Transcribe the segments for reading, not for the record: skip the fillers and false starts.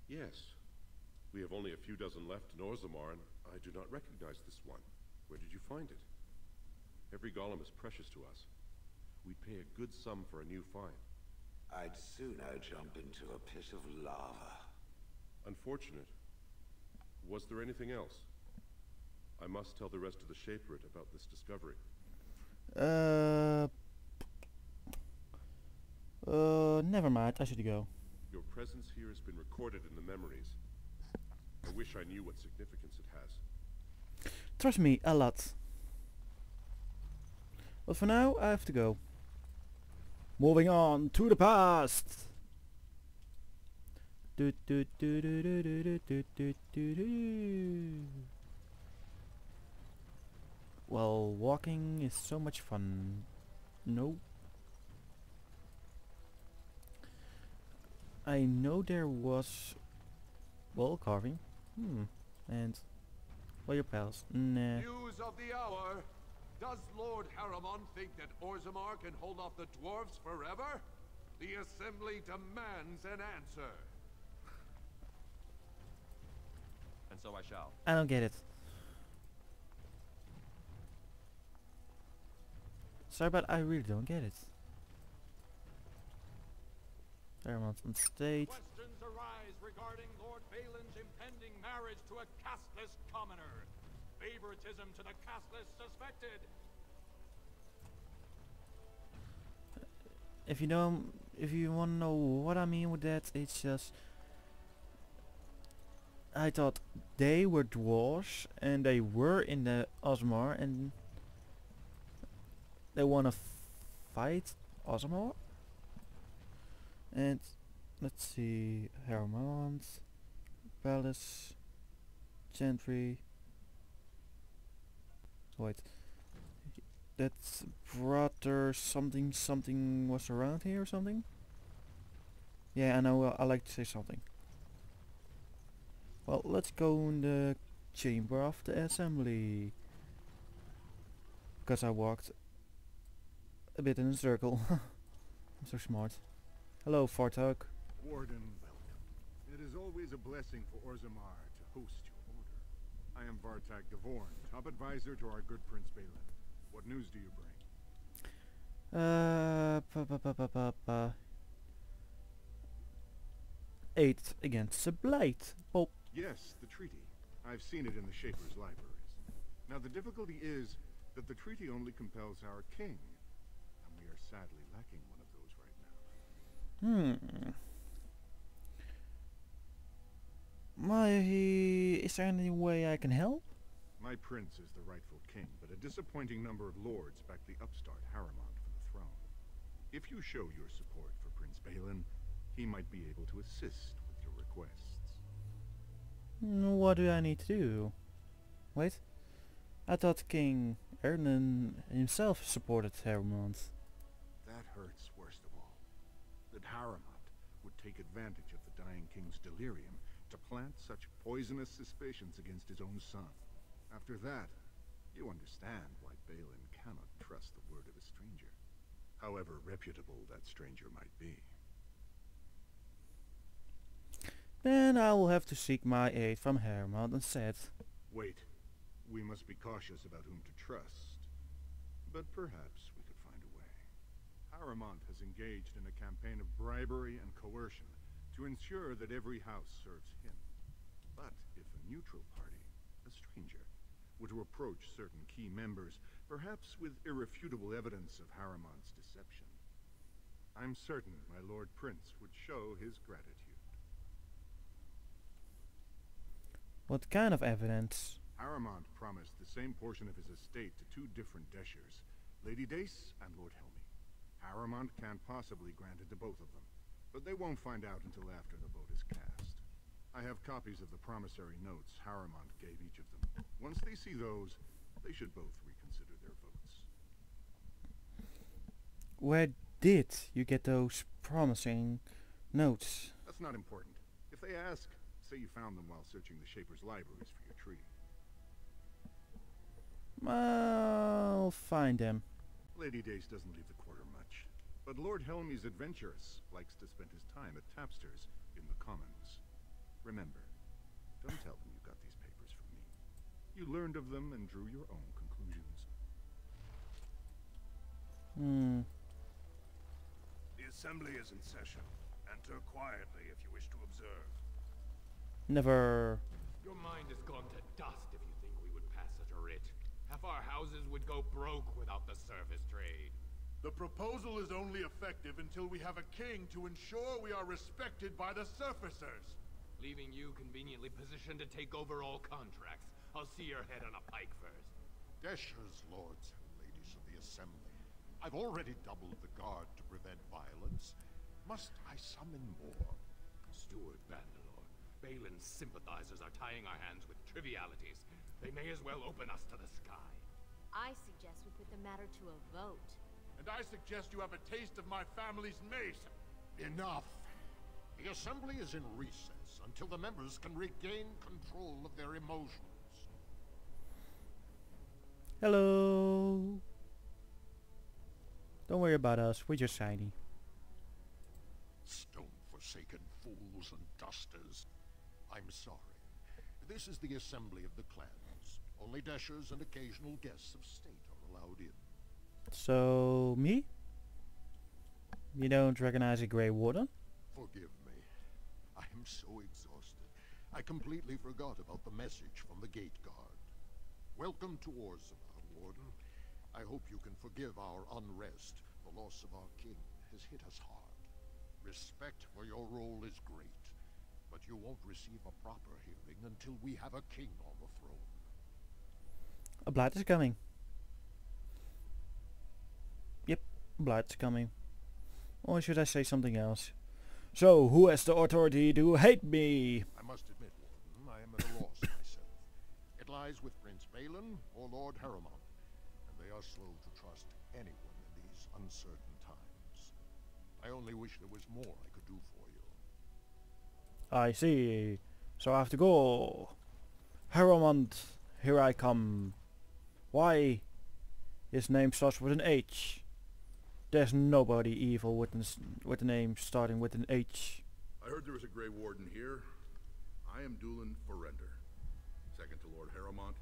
Yes. We have only a few dozen left in Orzammar, and I do not recognize this one. Where did you find it? Every golem is precious to us. We'd pay a good sum for a new find. I'd sooner jump into a pit of lava. Unfortunate. Was there anything else? I must tell the rest of the Shaperate about this discovery. Never mind, I should go. Your presence here has been recorded in the memories. I wish I knew what significance it has. Trust me, a lot. But for now, I have to go. Moving on to the past. Do, do, do, do, do, do, do, do, do, do. Well, walking is so much fun. No. I know there was wall carving. And well, your pals. Nah. News of the hour. Does Lord Harriman think that Orzammar can hold off the dwarves forever? The Assembly demands an answer. And so I shall. I don't get it. Sorry, but I really don't get it. Everyone's on stage. Questions arise regarding Lord Balin's impending marriage to a casteless commoner. Favoritism to the casteless suspected. If you want to know what I mean with that, it's just I thought they were dwarves and they were in the Orzammar and they wanna fight Orzammar. And let's see, Harriman, Palace, Gentry. Wait, that's brother something something was around here or something? Yeah, I know, I like to say something. Well, let's go in the chamber of the assembly. Because I walked a bit in a circle. I'm so smart. Hello, Fartog. Warden, welcome. It is always a blessing for Orzammar to host your order. I am Vartag Gavorn, top advisor to our good Prince Balin. What news do you bring? 8 against the Blight. Oh. Yes, the treaty. I've seen it in the Shaper's libraries. Now the difficulty is that the treaty only compels our king, and we are sadly lacking one of those right now. Is there any way I can help? My prince is the rightful king, but a disappointing number of lords back the upstart Harriman for the throne. If you show your support for Prince Balin, he might be able to assist with your requests. What do I need to do? Wait, I thought King Ernan himself supported Harriman. That hurts worst of all. That Harriman would take advantage of the dying king's delirium to plant such poisonous suspicions against his own son. After that, you understand why Balin cannot trust the word of a stranger, however reputable that stranger might be. Then I will have to seek my aid from Harriman instead. Wait, we must be cautious about whom to trust, but perhaps we could find a way. Harriman has engaged in a campaign of bribery and coercion to ensure that every house serves him. But if a neutral party, a stranger, were to approach certain key members, perhaps with irrefutable evidence of Harriman's deception, I'm certain my Lord Prince would show his gratitude. What kind of evidence? Harriman promised the same portion of his estate to two different Deshers, Lady Dace and Lord Helmy. Harriman can't possibly grant it to both of them, but they won't find out until after the vote is cast. I have copies of the promissory notes Harriman gave each of them. Once they see those, they should both reconsider their votes. Where did you get those promising notes? That's not important. If they ask, say you found them while searching the Shaper's libraries for your treaty. I'll find them. Lady Dace doesn't leave the quarter much, but Lord Helmy's adventurous likes to spend his time at tapsters in the Commons. Remember, don't tell them you got these papers from me. You learned of them and drew your own conclusions. Hmm. The assembly is in session. Enter quietly if you wish to observe. Never. Your mind has gone to dust if you think we would pass such a writ. Half our houses would go broke without the service trade. The proposal is only effective until we have a king to ensure we are respected by the surfacers. Leaving you conveniently positioned to take over all contracts. I'll see your head on a pike first. Deshers, lords and ladies of the assembly. I've already doubled the guard to prevent violence. Must I summon more? Steward Bandalore, Balin's sympathizers are tying our hands with trivialities. They may as well open us to the sky. I suggest we put the matter to a vote. And I suggest you have a taste of my family's mace. Enough. The assembly is in recess until the members can regain control of their emotions. Hello. Don't worry about us. We're just shiny. Stone-forsaken fools and dusters. I'm sorry. This is the assembly of the clans. Only Deshers and occasional guests of state are allowed in. So, me? You don't recognize a Grey Warden? Forgive me. I am so exhausted. I completely forgot about the message from the gate guard. Welcome to Orzammar, Warden. I hope you can forgive our unrest. The loss of our king has hit us hard. Respect for your role is great, but you won't receive a proper hearing until we have a king on the throne. A blight is coming. Yep, blight's coming. Or should I say something else? So, who has the authority to hate me? I must admit, Warden, I am at a loss myself. It lies with Prince Balin or Lord Harrimont, and they are slow to trust anyone in these uncertain times. I only wish there was more I could do for you. I see. So I have to go. Harrimont, here I come. Why? His name starts with an H. There's nobody evil with a name starting with an H. I heard there was a Grey Warden here. I am Dulin Forrender, second to Lord Harrimont,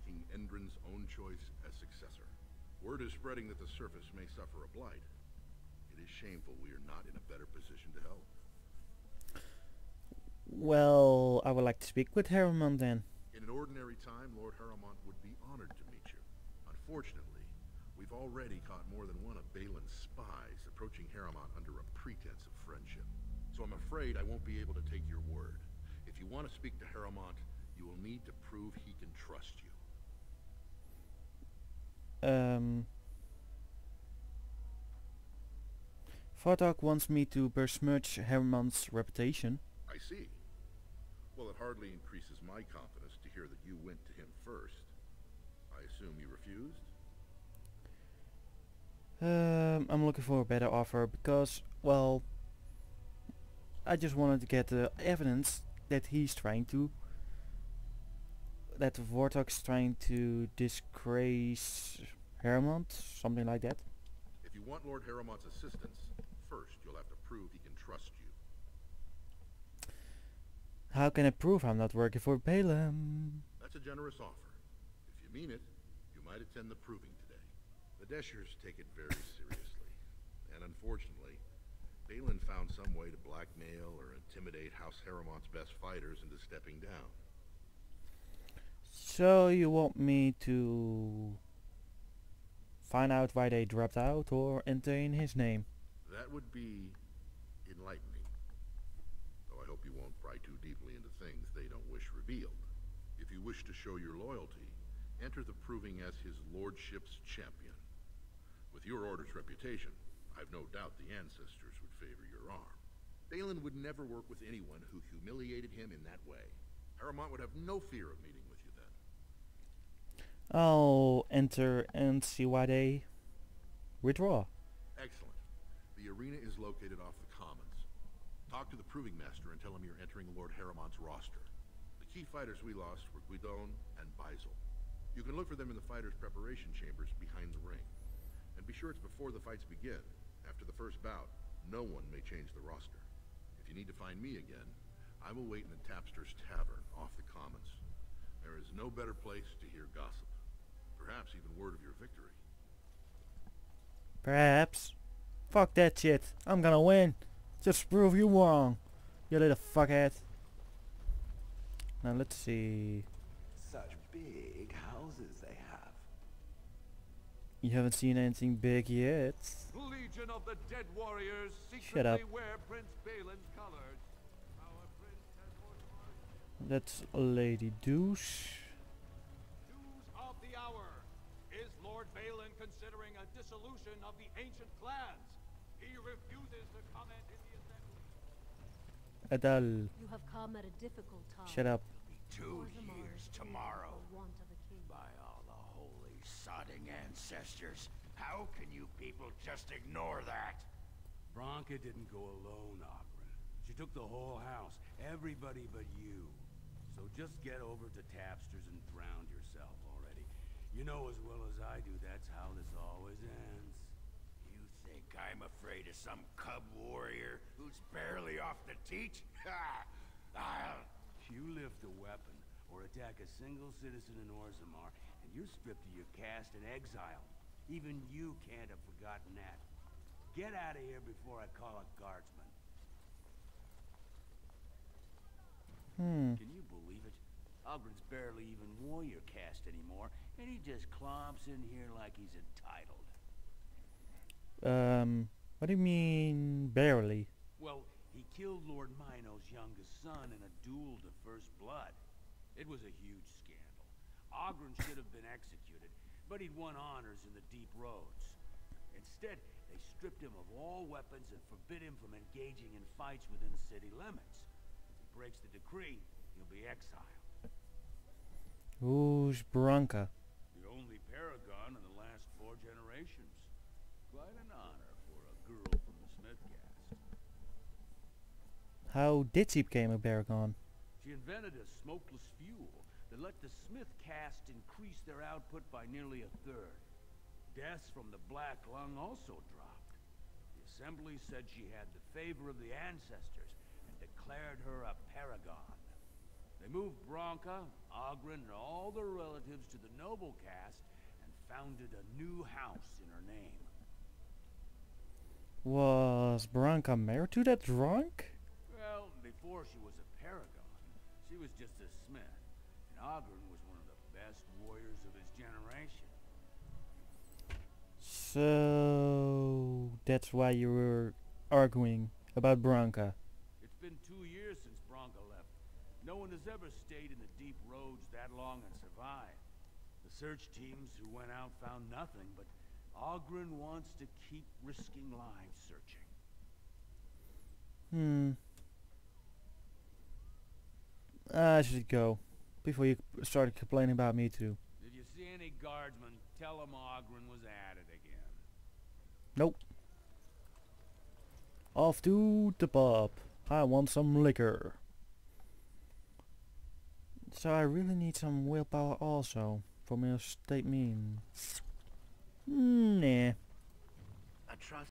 King Endrin's own choice as successor. Word is spreading that the surface may suffer a blight. It is shameful we are not in a better position to help. Well, I would like to speak with Harrimont then. In an ordinary time, Lord Harrimont would be honored to meet you. Unfortunately, we've already caught more than one of Balin's spies approaching Harrimont under a pretense of friendship. So I'm afraid I won't be able to take your word. If you want to speak to Harrimont, you will need to prove he can trust you. Vartok wants me to besmirch Harrimont's reputation. I see. Well, it hardly increases my confidence to hear that you went to him first. I assume you refused? I'm looking for a better offer because, well, I just wanted to get the evidence that that Vortok's trying to disgrace Harrimont, something like that. If you want Lord Harrimont's assistance, first you'll have to prove he can trust you. How can I prove I'm not working for Balin? That's a generous offer. If you mean it, you might attend the proving today. The Deshers take it very seriously. And unfortunately, Balin found some way to blackmail or intimidate House Harrimont's best fighters into stepping down. So you want me to find out why they dropped out or enter in his name? That would be enlightening. Though I hope you won't pry too deeply into things they don't wish revealed. If you wish to show your loyalty, enter the proving as his lordship's champion. With your order's reputation, I've no doubt the ancestors would favor your arm. Balin would never work with anyone who humiliated him in that way. Harrimont would have no fear of meeting with you then. I'll enter and see why they withdraw. Excellent. The arena is located off the Commons. Talk to the Proving Master and tell him you're entering Lord Harrimont's roster. The key fighters we lost were Guidon and Baisel. You can look for them in the fighters' preparation chambers behind the ring. And be sure it's before the fights begin. After the first bout, no one may change the roster. If you need to find me again, I will wait in the Tapster's Tavern off the Commons. There is no better place to hear gossip. Perhaps even word of your victory. Perhaps. Fuck that shit. I'm gonna win. Just prove you wrong, you little fuckhead. Now let's see. Such big houses they have. You haven't seen anything big yet. Legion of the Dead Warriors Shut up. secretly wear Prince Balin's colors. Our prince has Orzamar's That's Lady Douche. News of the hour. Is Lord Balin considering a dissolution of the ancient clans? He refuses to comment in the assembly. Adal. You have come at a difficult time. Shut up. 2 Orzammar years is tomorrow. for want of a king. By all the holy sodding ancestors, how can you people just ignore that? Bronca didn't go alone, Ogren. She took the whole house, everybody but you. So just get over to Tapster's and drown yourself already. You know as well as I do that's how this always ends. You think I'm afraid of some cub warrior who's barely off the teat? Ha! You lift a weapon or attack a single citizen in Orzammar, and you're stripped of your caste and exiled. Even you can't have forgotten that. Get out of here before I call a guardsman. Can you believe it? Ogren's barely even warrior caste anymore, and he just clomps in here like he's entitled. What do you mean, barely? Well, he killed Lord Mino's youngest son in a duel to first blood. It was a huge scandal. Ogren should have been executed, but he'd won honors in the deep roads. Instead, they stripped him of all weapons and forbid him from engaging in fights within city limits. If he breaks the decree, he'll be exiled. Who's Bronca? The only paragon in the last 4 generations. Quite an honor for a girl from the Smith caste. How did she become a paragon? She invented a smokeless fuel that let the Smith caste increase their output by nearly 1/3. Deaths from the black lung also dropped. The assembly said she had the favor of the ancestors and declared her a paragon. They moved Bronca, Ogren, and all their relatives to the noble caste and founded a new house in her name. Was Bronca married to that drunk? Well, before she was a paragon, she was just a smith, and Ogren was one of the best warriors of his generation. So that's why you were arguing about Bronca. It's been 2 years since Bronca left. No one has ever stayed in the deep roads that long and survived. The search teams who went out found nothing, but Ogren wants to keep risking lives searching. I should go before you start complaining about me too. If you see any guardsmen, tell them Ogren was at it again. Nope. Off to the pub. I want some liquor. So I really need some willpower also for me to stay mean. Nah. A trust